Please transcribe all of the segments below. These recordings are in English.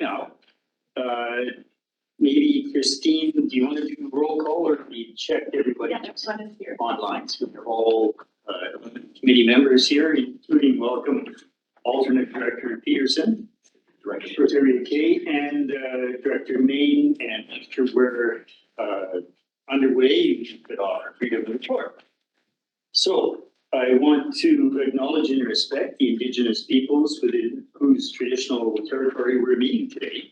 now. Maybe Christine, do you want to do roll call or we checked everybody Here. online? So they're all committee members here, including welcome alternate Director Peterson, Director Rosario Kay, and Director Main. And after we're underway, you could offer freedom of report. So I want to acknowledge and respect the Indigenous peoples within whose traditional territory we're meeting today.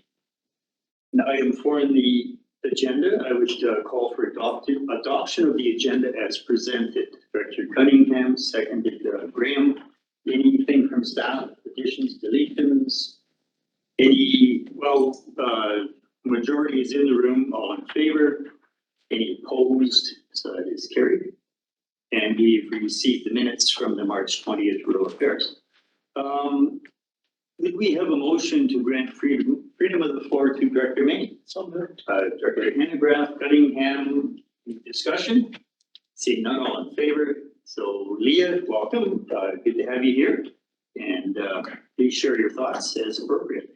And item 4 in the agenda, I would call for adoption of the agenda as presented. Director Cunningham, seconded Graham. Anything from staff, additions, deletions? Any, majority is in the room, all in favor? Any opposed? So that is carried. And we've received the minutes from the March 20th Rural Affairs. Would we have a motion to grant freedom of the floor to Director May? So moved. Director Hanegraaff, Cunningham, discussion? Seeing none, all in favor. So Leah, welcome. Good to have you here. And please share your thoughts as appropriate.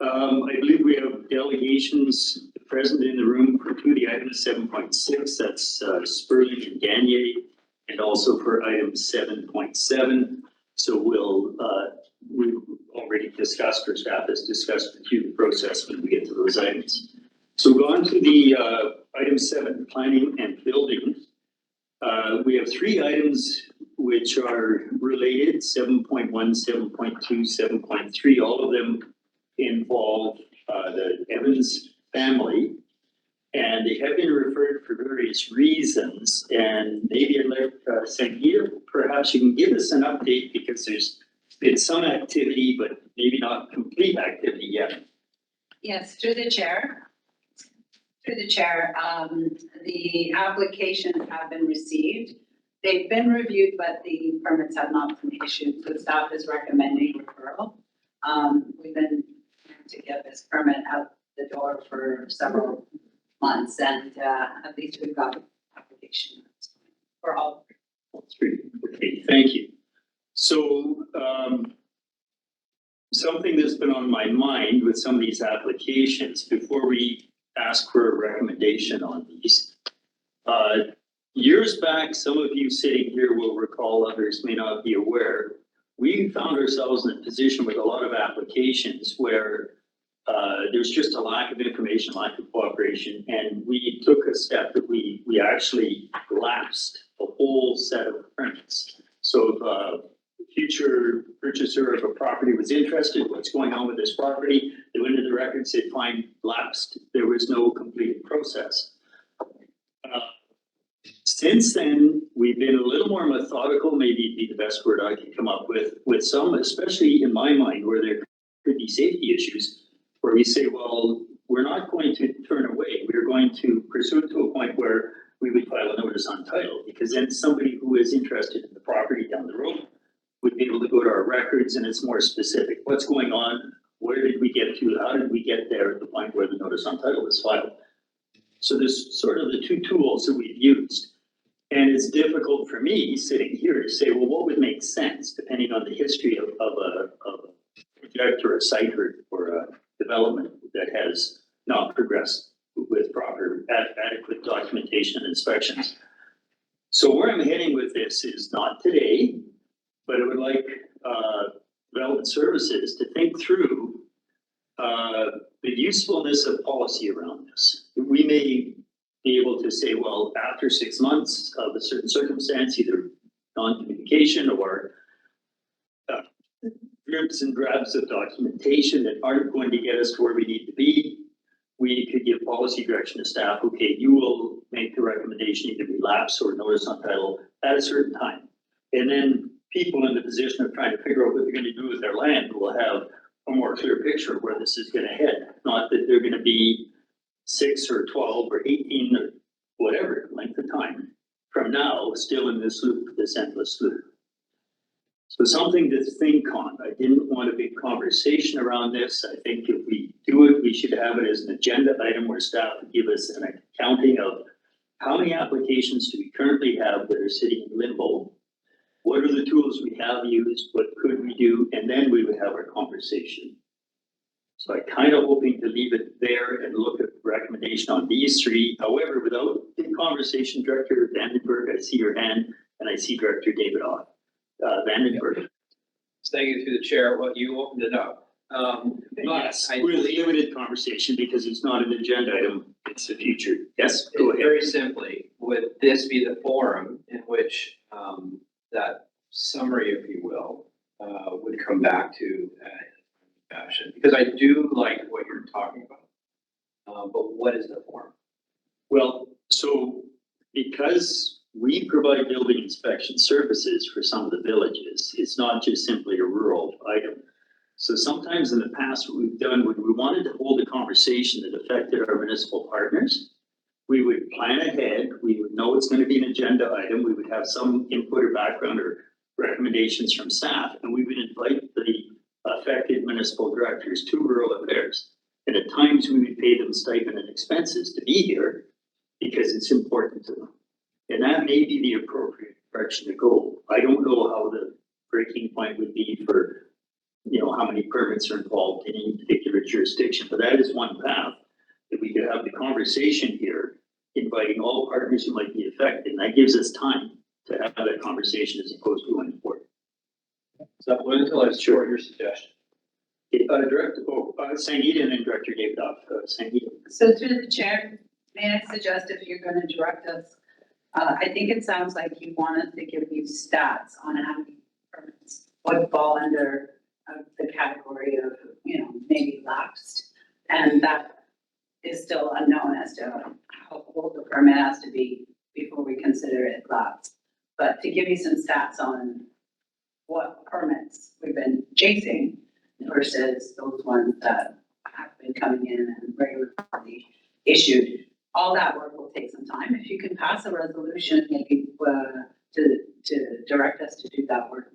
I believe we have delegations present in the room for 2 of the items, 7.6, that's Sperling and Gagner, and also for item 7.7. So we've already discussed, or staff has discussed with you the process when we get to those items. So we'll go on to the item 7, planning and building. We have 3 items which are related, 7.1, 7.2, 7.3, all of them involve the Evans family. And they have been referred for various reasons. And maybe I'd like Sangeeta, perhaps you can give us an update because there's been some activity, but maybe not complete activity yet. Yes, through the chair. Through the chair, the applications have been received. They've been reviewed, but the permits have not been issued. So staff is recommending referral. We've been trying to get this permit out the door for several months, and at least we've got application for all. Okay, thank you. So something that's been on my mind with some of these applications before we ask for a recommendation on these. Years back, some of you sitting here will recall, others may not be aware, we found ourselves in a position with a lot of applications where there's just a lack of information, lack of cooperation, and we took a step that we actually lapsed a whole set of permits. So if a future purchaser of a property was interested, what's going on with this property, they went into the record, said, fine, lapsed. There was no completed process. Since then, we've been a little more methodical, maybe be the best word I could come up with some, especially in my mind, where there could be safety issues, where we say, well, we're not going to turn away. We're going to pursue it to a point where we would file a notice on title, because then somebody who is interested in the property down the road would be able to go to our records and it's more specific. What's going on? Where did we get to? How did we get there at the point where the notice on title was filed? So there's sort of the 2 tools that we've used. And it's difficult for me sitting here to say, well, what would make sense depending on the history of a project or a site or a development that has not progressed with proper adequate documentation and inspections. So where I'm heading with this is not today, but I would like development services to think through the usefulness of policy around this. We may be able to say, well, after 6 months of a certain circumstance, either non-communication or drips and drabs of documentation that aren't going to get us to where we need to be, we could give policy direction to staff. Okay, you will make the recommendation either relapse or notice on title at a certain time. And then people in the position of trying to figure out what they're going to do with their land will have a more clear picture of where this is going to head. Not that they're going to be 6 or 12 or 18 or whatever length of time from now, still in this loop, this endless loop. So something to think on. I didn't want a big conversation around this. I think if we do it, we should have it as an agenda item where staff would give us an accounting of how many applications do we currently have that are sitting in limbo? What are the tools we have used? What could we do? And then we would have our conversation. So I kind of hoping to leave it there and look at recommendation on these three. However, without the conversation, Director Vandenberg, I see your hand, and I see Director Davidoff. Vandenberg. Thank you through the chair, what you opened it up. Yes, I with believe limited conversation because it's not an agenda item, it's the future. Yes, go ahead. very simply, would this be the forum in which, that summary, if you will, would come back to, fashion? Because I do like what you're talking about, but what is the forum? Well, so because we provide building inspection services for some of the villages, it's not just simply a rural item. So sometimes in the past, what we've done, when we wanted to hold a conversation that affected our municipal partners, we would plan ahead, we would know it's gonna be an agenda item, we would have some input or background or recommendations from staff, and we would invite the affected municipal directors to rural affairs. And at times, we would pay them stipend and expenses to be here because it's important to them. And that may be the appropriate direction to go. I don't know how the breaking point would be for, you know, how many permits are involved in any particular jurisdiction, but that is one path that we could have the conversation here, inviting all partners who might be affected, and that gives us time to have that conversation as opposed to going forward. So until I support your suggestion. Sangeeta and then Director Davidoff, Sangeeta. So through the chair, may I suggest if you're gonna direct us, I think it sounds like you want us to give you stats on how many permits would fall under the category of, you know, maybe lapsed. And that is still unknown as to how old the permit has to be before we consider it lapsed. But to give you some stats on what permits we've been chasing versus those ones that have been coming in and regularly issued. All that work will take some time. If you can pass a resolution, maybe to direct us to do that work.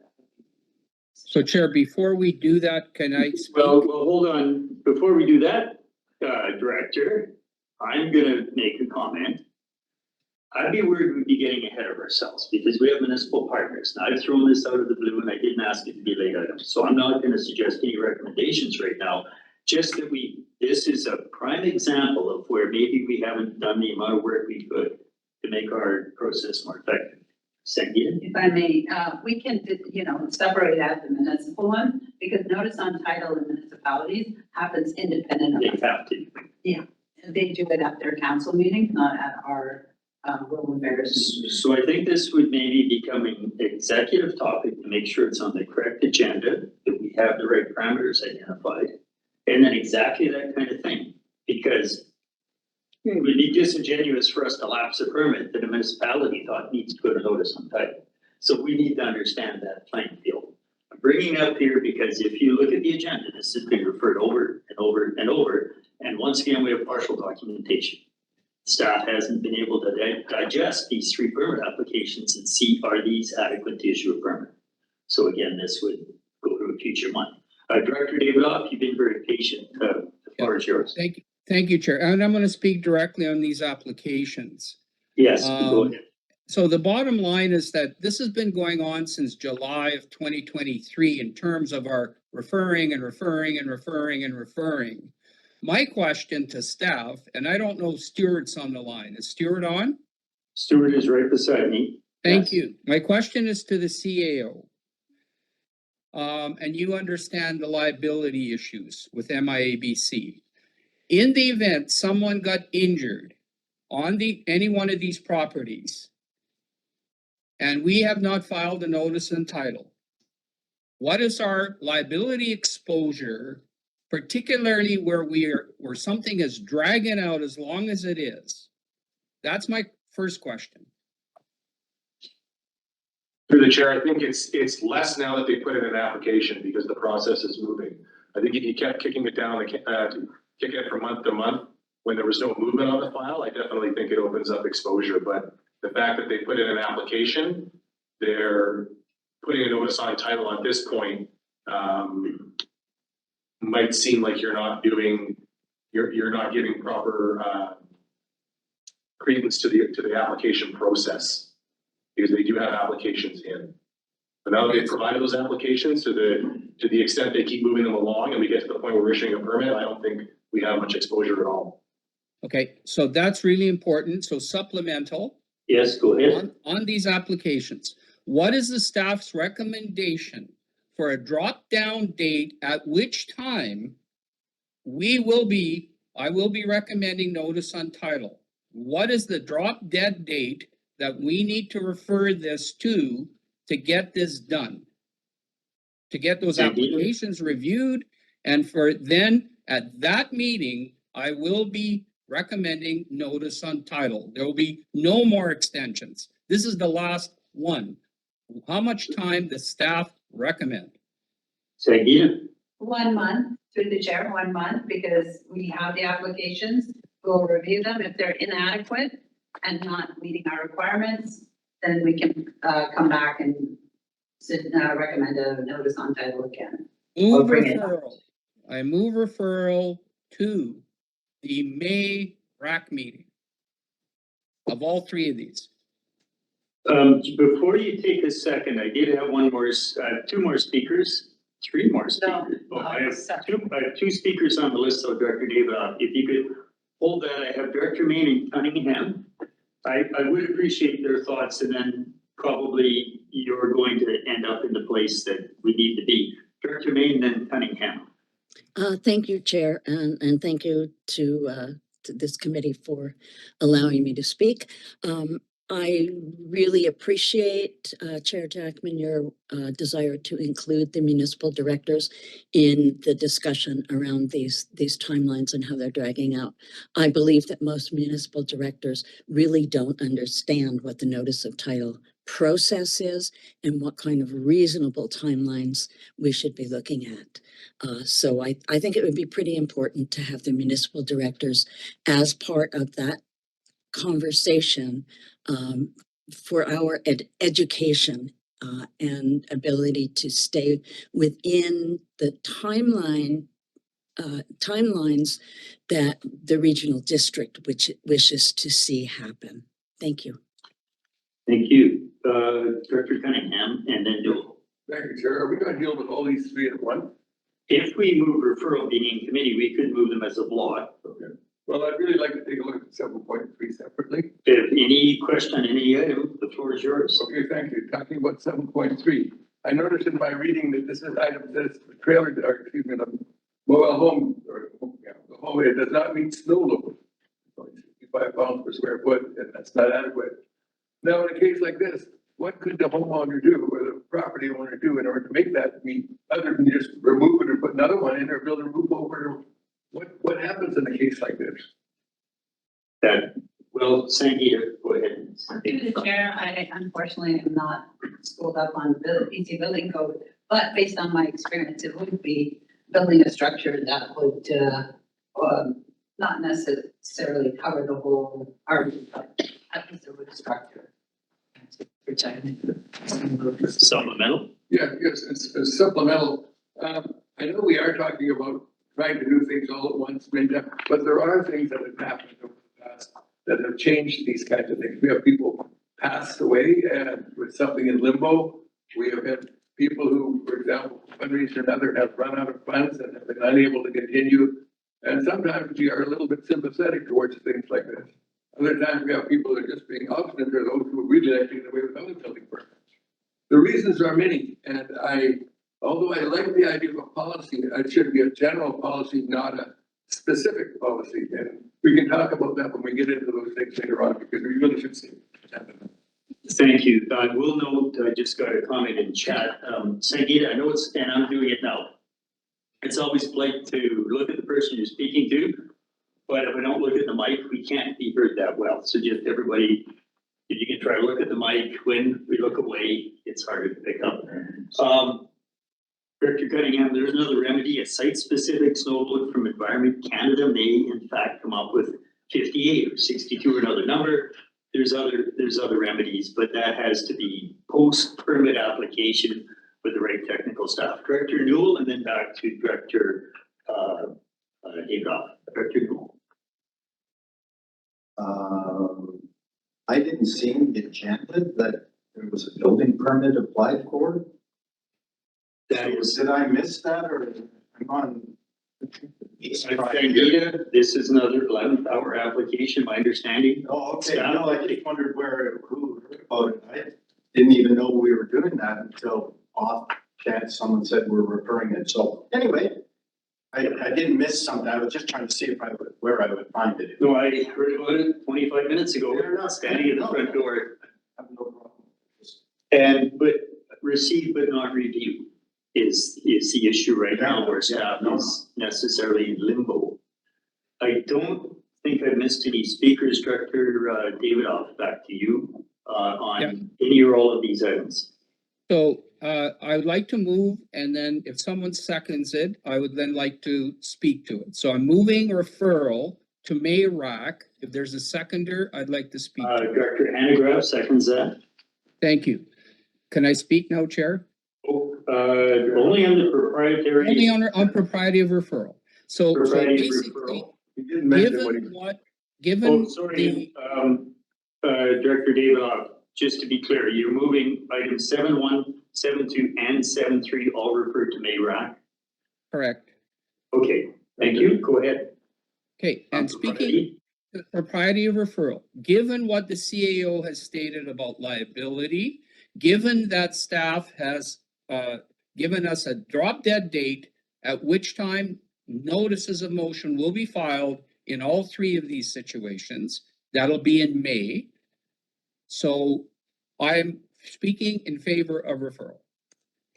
So Chair, before we do that, can I speak? Well, hold on. Before we do that, Director, I'm gonna make a comment. I'd be worried we'd be getting ahead of ourselves because we have municipal partners. Now, I've thrown this out of the blue and I didn't ask it to be late items. So I'm not gonna suggest any recommendations right now. Just that this is a prime example of where maybe we haven't done the amount of work we could to make our process more effective. Sangeeta? If I may, we can, you know, separate out the municipal one because notice on title in municipalities happens independent of They us. have to. They do it at their council meeting, not at our rural affairs. So I think this would maybe become an executive topic to make sure it's on the correct agenda, that we have the right parameters identified. And then exactly that kind of thing, because it would be disingenuous for us to lapse a permit that a municipality thought needs to put a notice on title. So we need to understand that playing field. I'm bringing it up here because if you look at the agenda, this has been referred over and over and over. And once again, we have partial documentation. Staff hasn't been able to digest these three permit applications and see, are these adequate to issue a permit? So again, this would go to a future month. Director Davidoff, you've been very patient. The floor is yours. Thank you, Chair. And I'm going to speak directly on these applications. Yes, go ahead. So the bottom line is that this has been going on since July of 2023 in terms of our referring and referring and referring and referring. My question to staff, and I don't know if Stuart's on the line. Is Stuart on? Stuart is right beside me. Thank Yes. you. My question is to the CAO. And you understand the liability issues with MIABC. In the event someone got injured on any one of these properties, and we have not filed a notice and title, what is our liability exposure, particularly where something is dragging out as long as it is? That's my first question. Through the chair, I think it's less now that they put in an application because the process is moving. I think if you kept kicking it down, kicking it from month to month, when there was no movement on the file, I definitely think it opens up exposure. But the fact that they put in an application, they're putting a notice on title at this point, might seem like you're not giving proper credence to the application process, because they do have applications in. But now that they've provided those applications to the extent they keep moving them along and we get to the point where we're issuing a permit, I don't think we have much exposure at all. Okay, so that's really important. So supplemental Yes, go ahead. on these applications. What is the staff's recommendation for a drop-down date at which time I will be recommending notice on title? What is the drop-dead date that we need to refer this to get this done? To get those Thank you. applications reviewed, and for then, at that meeting, I will be recommending notice on title. There will be no more extensions. This is the last one. How much time does staff recommend? Sangeeta? 1 month, through the chair, 1 month, because we have the applications. We'll review them. If they're inadequate and not meeting our requirements, then we can come back and recommend a notice on title again. Move bring it up. referral. I move referral to the May RAC meeting of all three of these. Before you take a second, I did have two more speakers, three more speakers. No, I have two speakers on the list, so Director David, if you could hold that, I have Director Main and Cunningham. I would appreciate their thoughts, and then probably you're going to end up in the place that we need to be. Director Main, then Cunningham. Thank you, Chair, and thank you to this committee for allowing me to speak. I really appreciate, Chair Jackman, your desire to include the municipal directors in the discussion around these timelines and how they're dragging out. I believe that most municipal directors really don't understand what the notice of title process is and what kind of reasonable timelines we should be looking at. So I think it would be pretty important to have the municipal directors as part of that conversation for our education and ability to stay within the timelines that the regional district which wishes to see happen. Thank you. Thank you. Director Cunningham, and then Joel. Thank you, Chair. Are we going to deal with all these three at once? If we move referral being in committee, we could move them as a block. Okay. Well, I'd really like to take a look at 7.3 separately. If any question on any item, the floor is yours. Okay, thank you. Talking about 7.3, I noticed in my reading that this is item says the trailer, or excuse me, the mobile home, or the home, it does not meet snow load. 65 pounds per square foot, and that's not adequate. Now, in a case like this, what could the homeowner do or the property owner do in order to make that meet, other than just remove it or put another one in or build a roof over it? What happens in a case like this? Well, Sangeeta, go ahead. Through the chair, I unfortunately am not schooled up on the BC building code, but based on my experience, it would be building a structure that would not necessarily cover the whole RV, but at least it would structure. Which I Supplemental? Yeah, yes, it's supplemental. I know we are talking about trying to do things all at once, Linda, but there are things that have happened over the past that have changed these kinds of things. We have people passed away and with something in limbo. We have had people who, for example, for one reason or another, have run out of funds and have been unable to continue. And sometimes we are a little bit sympathetic towards things like this. Other times we have people that are just being obstinate or those who are really acting away without a building permit. The reasons are many, and although I like the idea of a policy, it should be a general policy, not a specific policy. And we can talk about that when we get into those things later on, because we really should see what's happening. Thank you. I will note, I just got a comment in chat. Sangeeta, I know it's, and I'm doing it now. It's always polite to look at the person you're speaking to, but if I don't look at the mic, we can't be heard that well. So just everybody, if you can try to look at the mic when we look away, it's harder to pick up. Director Cunningham, there's another remedy, a site-specific snow load from Environment Canada may in fact come up with 58 or 62 or another number. There's other remedies, but that has to be post-permit application with the right technical staff. Director Newell, and then back to Director Agoff. Director Newell. I didn't see the agenda that There was a building permit applied for? That is, Did I miss that or I'm on? Anita, this is another 11th hour application, my understanding. Oh, okay, no, I just wondered who heard about it. I didn't even know we were doing that until off chance someone said we're referring it. So anyway, I didn't miss something. I was just trying to see if where I would find it. No, I heard about it 25 minutes ago, standing at the front door. I have no problem. And, but receive but not review is the issue right now where staff is necessarily in limbo. I don't think I missed any speakers, Director David, off back to you on any or all of these items. So I would like to move, and then if someone seconds it, I would then like to speak to it. So I'm moving referral to Mayrac. If there's a seconder, I'd like to speak to it. Director Hanegraaff seconds that. Thank you. Can I speak now, Chair? Only on the proprietary. Only on propriety of referral. So Propriety of basically, referral. He didn't mention what he. given what, Oh, given sorry, Director Davidoff, just to be clear, you're moving items 7.1, 7.2, and 7.3 all referred to Mayrac. correct. Okay, thank you. Go ahead. Okay, On and speaking propriety. the propriety of referral, given what the CAO has stated about liability, given that staff has given us a drop dead date at which time notices of motion will be filed in all three of these situations, that'll be in May. So I'm speaking in favor of referral.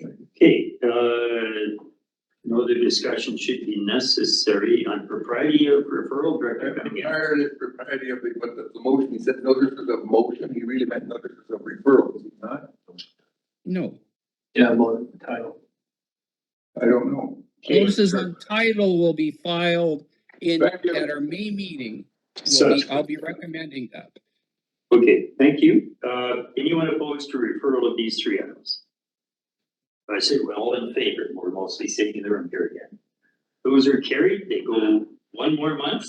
Okay, no other discussion should be necessary on propriety of referral, Director Cunningham. Propriety of what the motion, he said notices of motion, he really meant notices of referral, did he not? No, Yeah, about the title. I don't know. notices on title will be filed in, Thank you. at our May meeting. I'll be recommending that. Okay, thank you. Anyone opposed to referral of these three items? I say we're all in favor. We're mostly sitting in the room here again. Those are carried. They go one more month.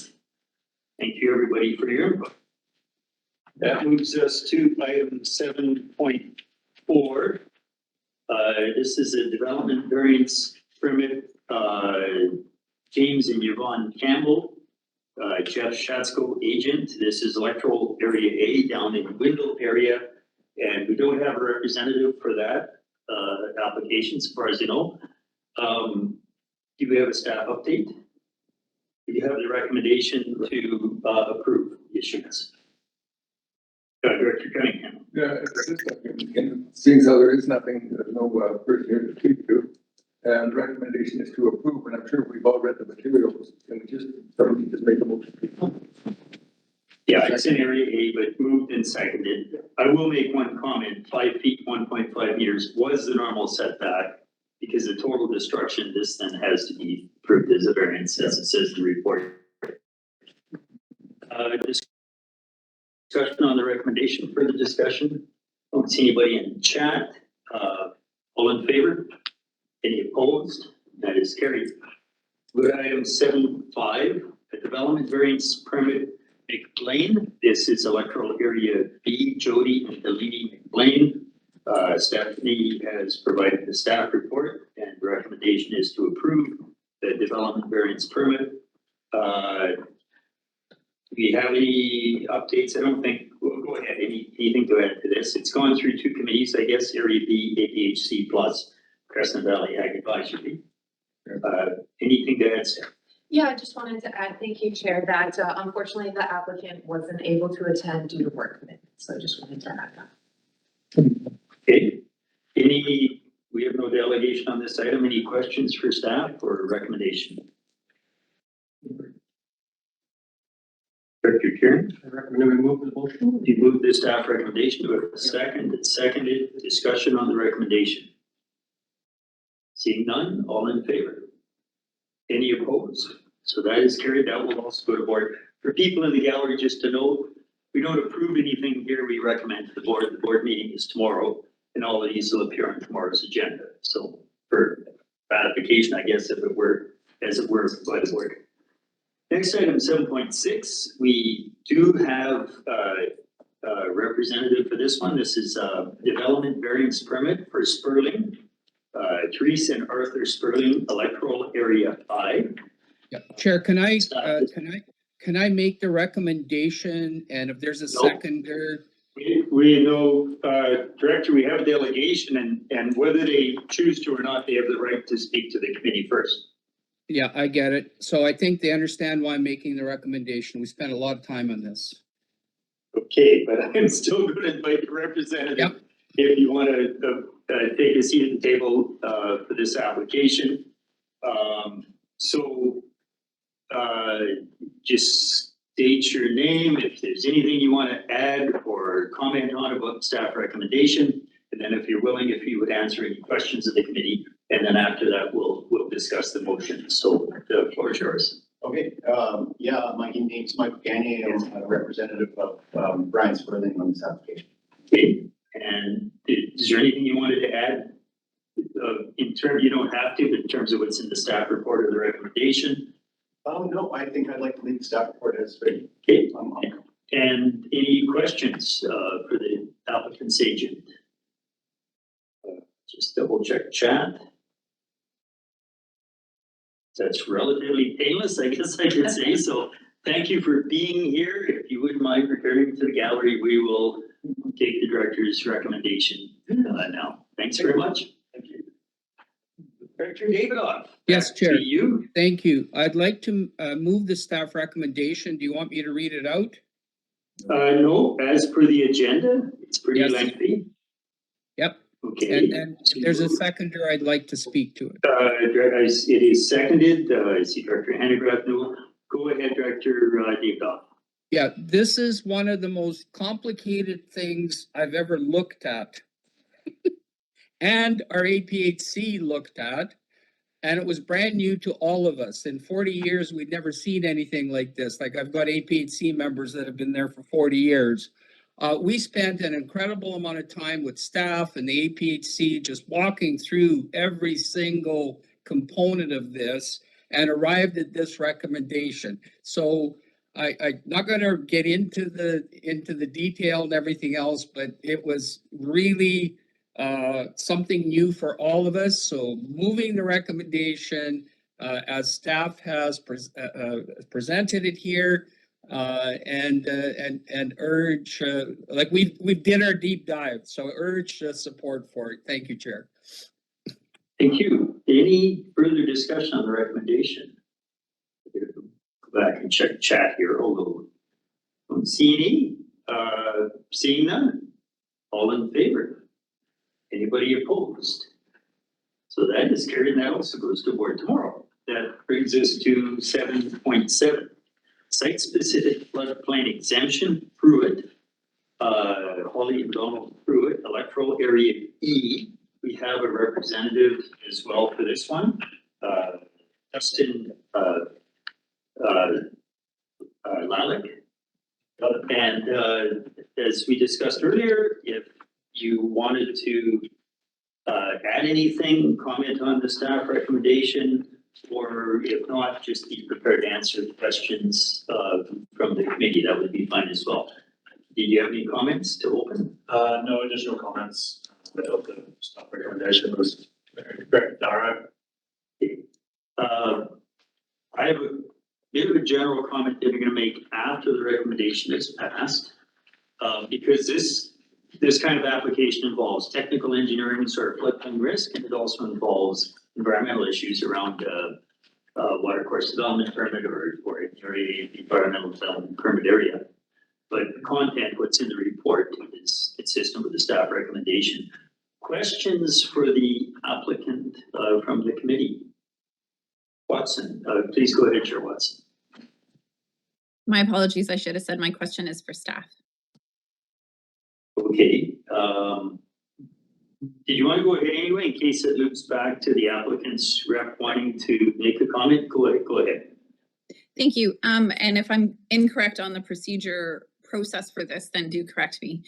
Thank you, everybody, for your input. That moves us to item 7.4. This is a development variance permit. James and Yvonne Campbell, Jeff Schatzko, agent. This is electoral area A down in Windle area. And we don't have a representative for that application, as far as you know. Do we have a staff update? Do you have the recommendation to approve the issuance? Director Cunningham. Yeah, seeing how there is nothing, there's no person here to speak to. And the recommendation is to approve, and I'm sure we've all read the materials, and somebody just make a motion. Yeah, it's in area A, but moved and seconded. I will make one comment, 5 feet, 1.5 meters was the normal setback. Because the total destruction, this then has to be approved as a variance, as it says in the report. Discussion on the recommendation, further discussion? Don't see anybody in chat. All in favor? Any opposed? That is carried. We're at item 7.5, a development variance permit McBlain. This is electoral area B, Jody and Delaney McBlain. Stephanie has provided the staff report and the recommendation is to approve the development variance permit. Do we have any updates? I don't think, we'll go ahead. Anything to add to this? It's gone through two committees, I guess, area B, APHC plus Crescent Valley Ag Advisory. Anything to add, Steph? Yeah, I just wanted to add, thank you, Chair, that unfortunately the applicant wasn't able to attend due to work commitments. So I just wanted to add that. Okay, we have no delegation on this item. Any questions for staff or recommendation? Director Kieran? I recommend we move the motion. You moved the staff recommendation. Do we have a second? It's seconded. Discussion on the recommendation. Seeing none, all in favor? Any opposed? So that is carried. That will also go to board. For people in the gallery, just to note, we don't approve anything here. We recommend to the board. The board meeting is tomorrow and all of these will appear on tomorrow's agenda. So for ratification, I guess, if it were, as it were, by the board. Next item, 7.6, we do have representative for this one. This is a development variance permit for Sperling. Therese and Arthur Sperling, electoral area 5. Yeah, Chair, can I make the recommendation, and if there's a No. seconder? We know, Director, we have a delegation and whether they choose to or not, they have the right to speak to the committee first. Yeah, I get it. So I think they understand why I'm making the recommendation. We spent a lot of time on this. Okay, but I'm still going to invite the representative. Yep. If you want to take a seat at the table for this application. Just state your name, if there's anything you want to add or comment on about staff recommendation. And then if you're willing, if you would answer any questions of the committee. And then after that, we'll discuss the motion. So the floor is yours. Okay, my name's Michael Gagne. I'm a representative of Brian Sperling on this application. Okay, and is there anything you wanted to add? In terms, you don't have to, but in terms of what's in the staff report or the recommendation? No, I think I'd like to leave the staff report as written. Okay, and any questions for the applicant's agent? Just double check chat. That's relatively painless, I guess I could say. So thank you for being here. If you wouldn't mind returning to the gallery, we will take the director's recommendation now. Thanks very much. Thank you. Director Davidoff. Yes, back Chair. to you. Thank you. I'd like to move the staff recommendation. Do you want me to read it out? No, as per the agenda, it's pretty Yes. lengthy. Yep. Okay. And there's a seconder I'd like to speak to it. It is seconded. I see Director Hanegraaff. No, go ahead, Director Davidoff. Yeah, this is one of the most complicated things I've ever looked at. And our APHC looked at, and it was brand new to all of us. In 40 years, we'd never seen anything like this. Like, I've got APHC members that have been there for 40 years. We spent an incredible amount of time with staff and the APHC just walking through every single component of this and arrived at this recommendation. So I'm not going to get into the detail and everything else, but it was really something new for all of us. So moving the recommendation as staff has presented it here, and urge, like we did our deep dive, so urge support for it. Thank you, Chair. Thank you. Any further discussion on the recommendation? Go back and check chat here, although I don't see any. Seeing none. All in favor? Anybody opposed? So that is carried, and that also goes to board tomorrow. That brings us to 7.7. Site-specific floodplain exemption, Pruitt, Holly Donald Pruitt, electoral area E. We have a representative as well for this one, Dustin Lalick. And as we discussed earlier, if you wanted to add anything, comment on the staff recommendation, or if not, just be prepared to answer the questions from the committee, that would be fine as well. Did you have any comments to open? No additional comments. I hope the staff recommendation was very thorough. I have a bit of a general comment that I'm going to make after the recommendation is passed, because this kind of application involves technical engineering, sort of floodplain risk, and it also involves environmental issues around water course development permit or environmental development permit area. But the content, what's in the report, is consistent with the staff recommendation. Questions for the applicant from the committee? Watson, please go ahead, Chair Watson. My apologies, I should have said my question is for staff. Okay. Did you want to go ahead anyway, in case it loops back to the applicant's rep wanting to make a comment? Go ahead. Thank you. And if I'm incorrect on the process for this, then do correct me.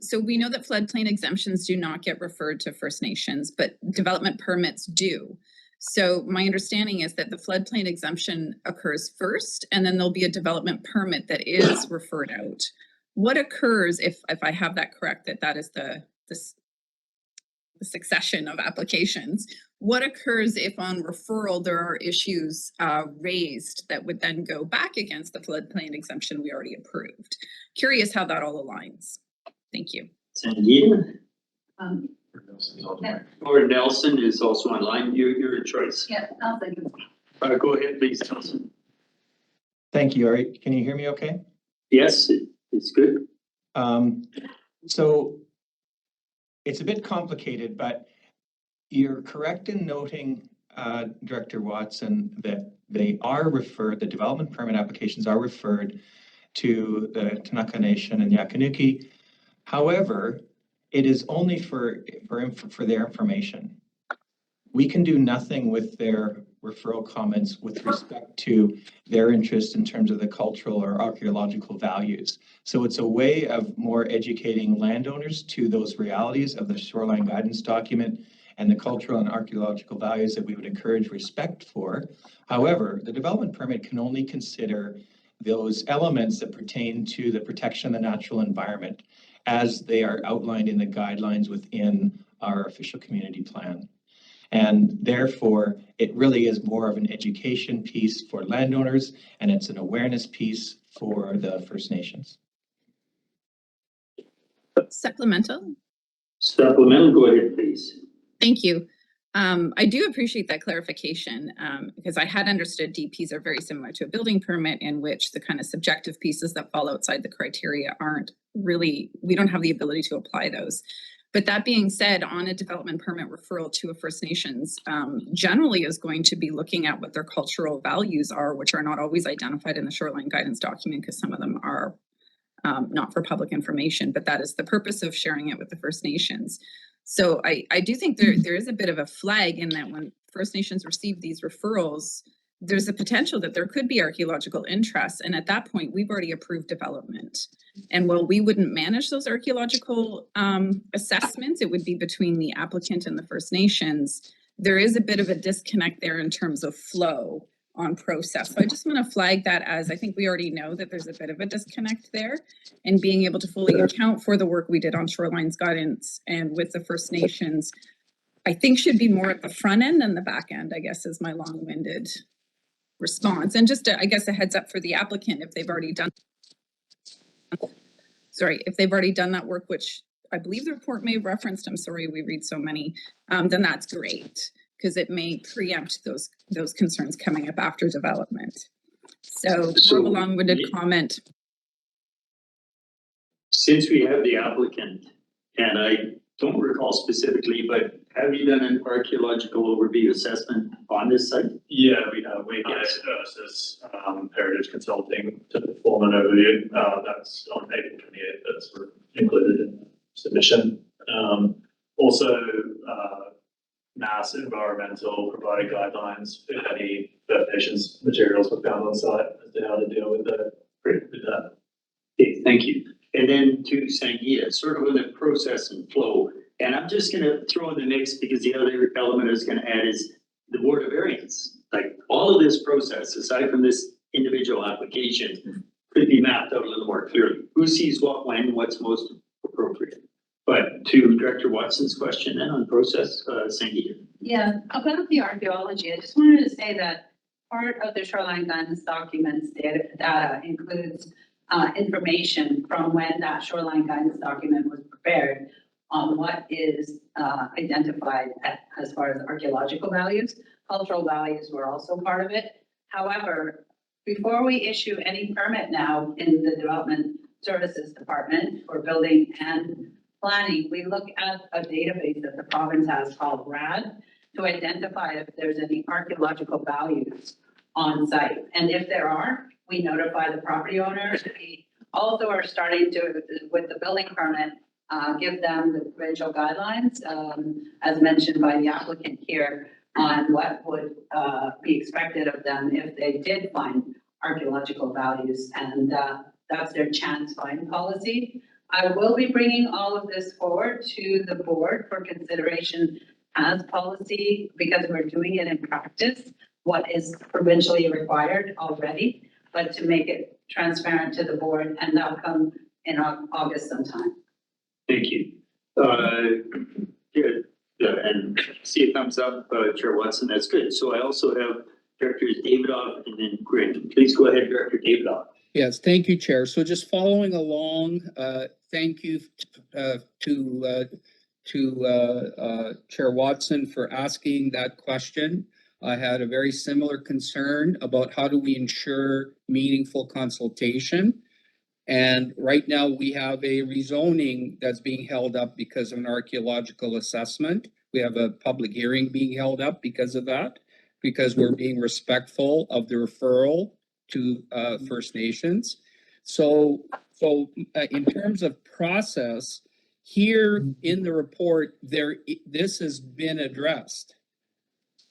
So we know that floodplain exemptions do not get referred to First Nations, but development permits do. So my understanding is that the floodplain exemption occurs first, and then there'll be a development permit that is referred out. what occurs if I have that correct, that is the succession of applications? What occurs if on referral there are issues raised that would then go back against the floodplain exemption we already approved? Curious how that all aligns. Thank you. Sangeeta Um, or Nelson is also online. Your choice. yeah, I'll think of Go ahead, please, Nelson. Thank you. Can you hear me okay? Yes, it's good. So it's a bit complicated, but you're correct in noting, Director Watson, that they are referred, the development permit applications are referred to the Tanaka Nation and Yakaniki. However, it is only for their information. We can do nothing with their referral comments with respect to their interest in terms of the cultural or archaeological values. So it's a way of more educating landowners to those realities of the shoreline guidance document and the cultural and archaeological values that we would encourage respect for. However, the development permit can only consider those elements that pertain to the protection of the natural environment as they are outlined in the guidelines within our official community plan. And therefore, it really is more of an education piece for landowners, and it's an awareness piece for the First Nations. Supplemental? Supplemental, go ahead, please. Thank you. I do appreciate that clarification because I had understood DPs are very similar to a building permit in which the kind of subjective pieces that fall outside the criteria aren't really, we don't have the ability to apply those. But that being said, on a development permit referral to a First Nations, generally is going to be looking at what their cultural values are, which are not always identified in the shoreline guidance document because some of them are not for public information, but that is the purpose of sharing it with the First Nations. So I do think there is a bit of a flag in that when First Nations receive these referrals, there's a potential that there could be archaeological interests. And at that point, we've already approved development. And while we wouldn't manage those archaeological assessments, it would be between the applicant and the First Nations. There is a bit of a disconnect there in terms of flow on process. So I just want to flag that as I think we already know that there's a bit of a disconnect there, and being able to fully account for the work we did on shorelines guidance and with the First Nations, I think should be more at the front end than the back end, I guess, is my long-winded response. And just I guess a heads up for the applicant, if they've already done, if they've already done that work, which I believe the report may have referenced, I'm sorry, we read so many, then that's great, because it may preempt those concerns coming up after development. So more of a long-winded comment. Since we have the applicant, and I don't recall specifically, but have you done an archaeological overview assessment on this site? Yeah, we have. We get Ursus Heritage Consulting to perform an overview. That's on April 28th. That's included in the submission. Also, Mass Environmental provided guidelines for any First Nations materials were found on site as to how to deal with that. Okay, thank you. And then to Sangeeta, sort of on the process and flow. And I'm just going to throw in the mix because the other element I was going to add is the Board of Variance. Like all of this process, aside from this individual application, could be mapped out a little more clearly. Who sees what, when, what's most appropriate? But to Director Watson's question then on process, Sangeeta. Yeah, about the archaeology, I just wanted to say that part of the shoreline guidance documents data includes information from when that shoreline guidance document was prepared on what is identified as far as archaeological values. Cultural values were also part of it. However, before we issue any permit now in the Development Services Department for building and planning, we look at a database that the province has called RAD to identify if there's any archaeological values on site. And if there are, we notify the property owners. We also are starting to, with the building permit, give them the provincial guidelines, as mentioned by the applicant here, on what would be expected of them if they did find archaeological values. And that's their chance find policy. I will be bringing all of this forward to the board for consideration as policy because we're doing it in practice, what is provincially required already, but to make it transparent to the board, and that'll come in August sometime. Thank you. Good, and see a thumbs up, Chair Watson, that's good. So I also have Directors Davidoff and then Green. Please go ahead, Director Davidoff. Yes, thank you, Chair. So just following along, thank you to Chair Watson for asking that question. I had a very similar concern about how do we ensure meaningful consultation. And right now we have a rezoning that's being held up because of an archaeological assessment. We have a public hearing being held up because of that, because we're being respectful of the referral to First Nations. So in terms of process, here in the report, this has been addressed,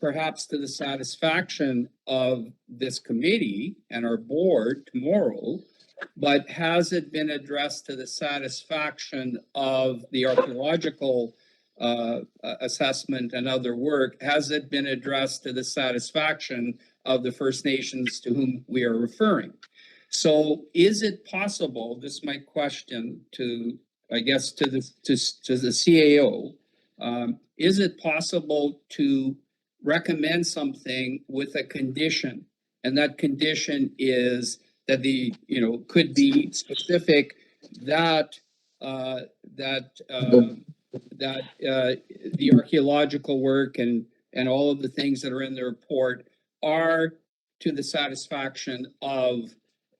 perhaps to the satisfaction of this committee and our board tomorrow, but has it been addressed to the satisfaction of the archaeological assessment and other work? Has it been addressed to the satisfaction of the First Nations to whom we are referring? So is it possible, this is my question to, I guess, to the CAO, is it possible to recommend something with a condition? And that condition is that the, could be specific that the archaeological work and all of the things that are in the report are to the satisfaction of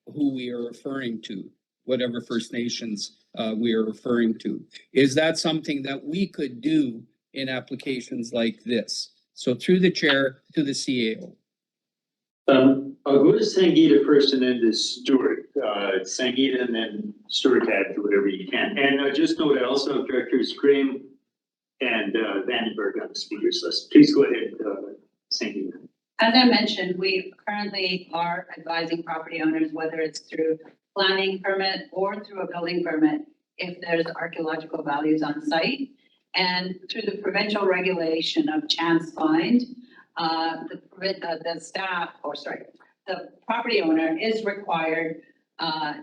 who we are referring to, whatever First Nations we are referring to. Is that something that we could do in applications like this? So through the chair to the CAO. I'll go to Sangeeta first and then to Stuart. Sangeeta and then Stuart add to whatever you can. And just note, I also have Directors Graham and Vandenberg on the speakers list. Please go ahead, Sangeeta. As I mentioned, we currently are advising property owners, whether it's through planning permit or through a building permit, if there's archaeological values on site. And through the provincial regulation of chance find, the property owner is required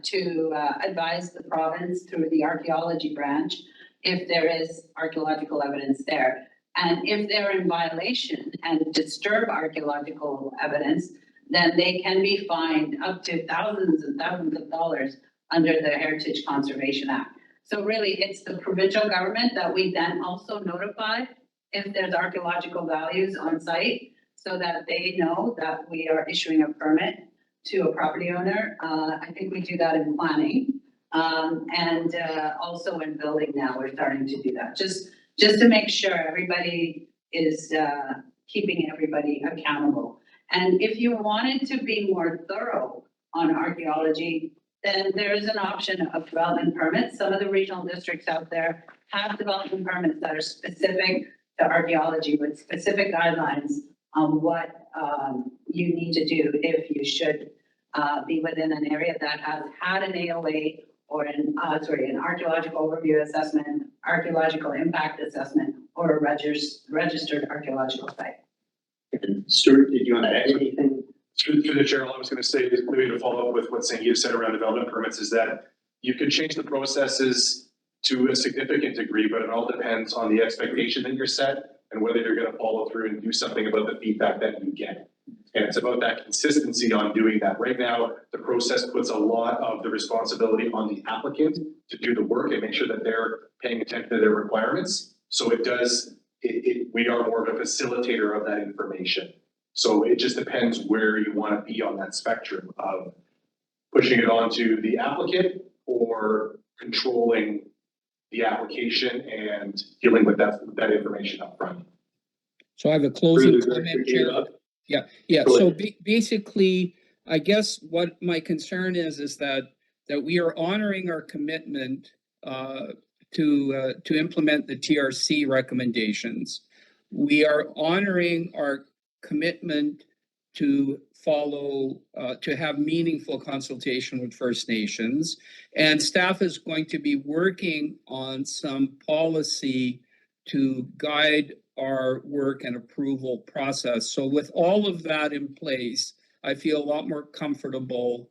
to advise the province through the archaeology branch if there is archaeological evidence there. And if they're in violation and disturb archaeological evidence, then they can be fined up to thousands and thousands of dollars under the Heritage Conservation Act. So really, it's the provincial government that we then also notify if there's archaeological values on site, so that they know that we are issuing a permit to a property owner. I think we do that in planning, and also in building now, we're starting to do that. Just to make sure everybody is keeping everybody accountable. And if you wanted to be more thorough on archaeology, then there is an option of development permits. Some of the regional districts out there have development permits that are specific to archaeology with specific guidelines on what you need to do if you should be within an area that has had an AOA or an archaeological overview assessment, archaeological impact assessment, or a registered archaeological site. And Stuart, did you want to add anything? Through the chair, all I was going to say is maybe to follow up with what Sangeeta said around development permits is that you could change the processes to a significant degree, but it all depends on the expectation that you're set and whether you're going to follow through and do something about the feedback that you get. And it's about that consistency on doing that. Right now, the process puts a lot of the responsibility on the applicant to do the work and make sure that they're paying attention to their requirements. So we are more of a facilitator of that information. So it just depends where you want to be on that spectrum of pushing it onto the applicant or controlling the application and dealing with that information up front. So I have a closing Further, comment, Director Chair. Davidoff? Yeah. Go So ahead. basically, I guess what my concern is that we are honoring our commitment to implement the TRC recommendations. We are honoring our commitment to follow, to have meaningful consultation with First Nations. And staff is going to be working on some policy to guide our work and approval process. So with all of that in place, I feel a lot more comfortable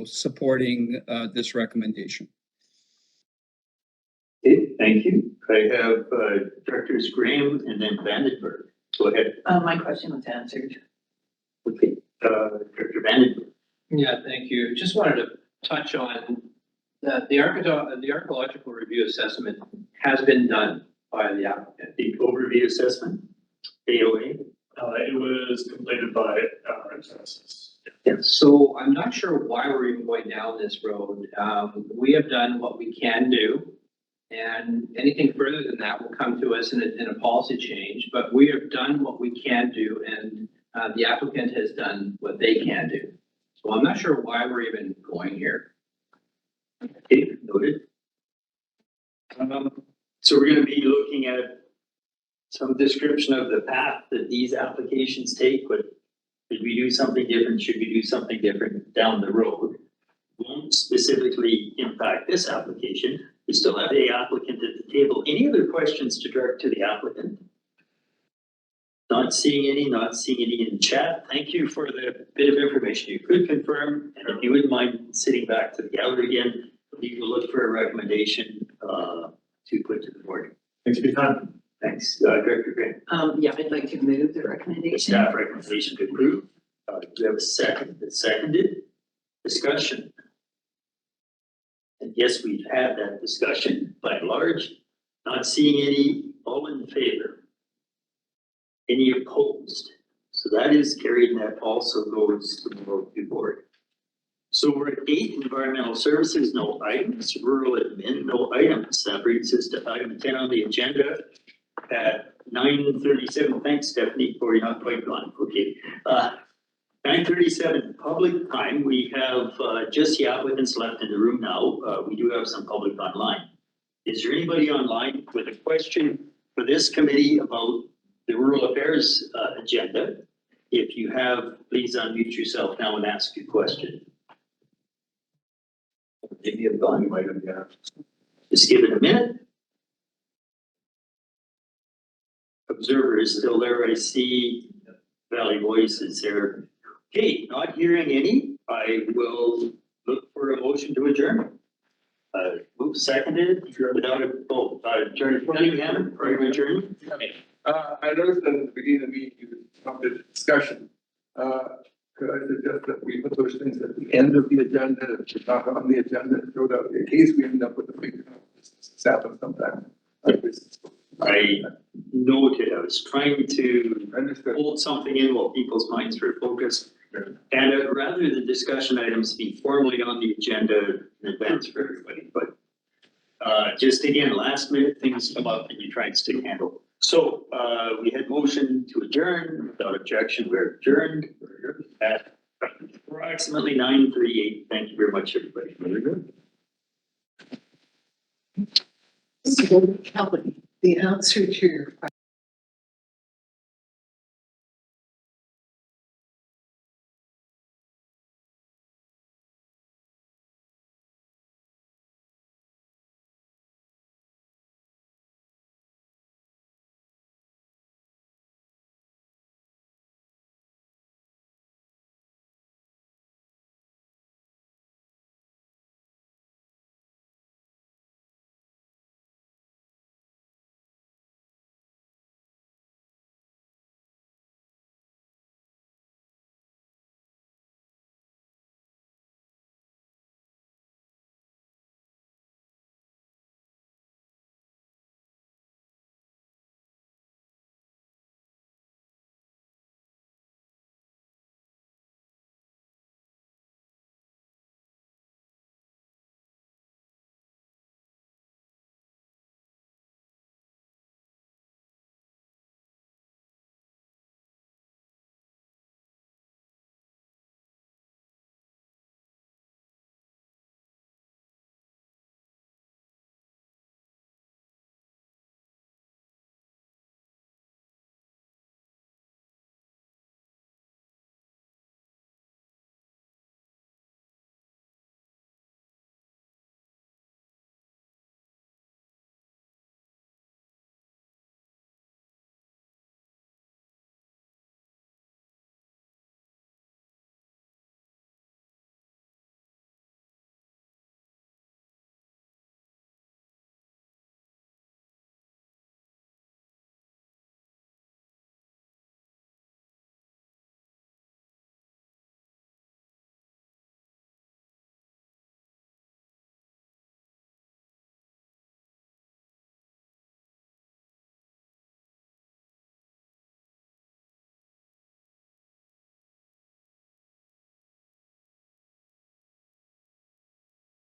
supporting, this recommendation. Okay, thank you. I have, Directors Graham and then Vandenberg. Go ahead. My question was answered. Okay, Director Vandenberg. Yeah, thank you. Just wanted to touch on the archaeological review assessment has been done by the applicant. The overview assessment, AOA. It was completed by our assessors. So I'm not sure why we're even going down this road. We have done what we can do. And anything further than that will come to us in a policy change, but we have done what we can do and the applicant has done what they can do. So I'm not sure why we're even going here. Okay, noted. So we're gonna be looking at some description of the path that these applications take, but did we do something different? Should we do something different down the road? Won't specifically impact this application. We still have the applicant at the table. Any other questions to direct to the applicant? Not seeing any in chat. Thank you for the bit of information you could confirm. And if you wouldn't mind sitting back to the gallery again, we will look for a recommendation to put to the board. Thanks for your time. Thanks, Director Graham. Yeah, I'd like to move the The recommendation. staff recommendation to approve. Do we have a second? Seconded. Discussion. And yes, we've had that discussion by and large. Not seeing any. All in favor? Any opposed? So that is carried and that also goes to the review board. So we're at 8, environmental services, no items, rural admin, no items. That brings us to item 10 on the agenda at 9:37. Thanks, Stephanie, for you're not quite gone. Okay. 9:37, public time. We have just the applicants left in the room now. We do have some public online. Is there anybody online with a question for this committee about the rural affairs agenda? If you have, please unmute yourself now and ask your question. Maybe a gone. Just give it a minute. Observer is still there. I see Valley Voice is there. Okay, not hearing any. I will look for a motion to adjourn. Move seconded without a vote. Attorney Cunningham, are you adjourned? I noticed that at the beginning of the meeting, you prompted discussion. Could I suggest that we put those things at the end of the agenda, if it's not on the agenda, so that in case we end up with a big, this happens sometime. I noted, I was trying to Understood. hold something in while people's minds were focused. And I'd rather the discussion items be formally on the agenda in advance for everybody, but just again, last minute things come up and you try and stick handle. So we had motion to adjourn, without objection, we're adjourned at approximately 9:38. Thank you very much, everybody. Very good. The answer to your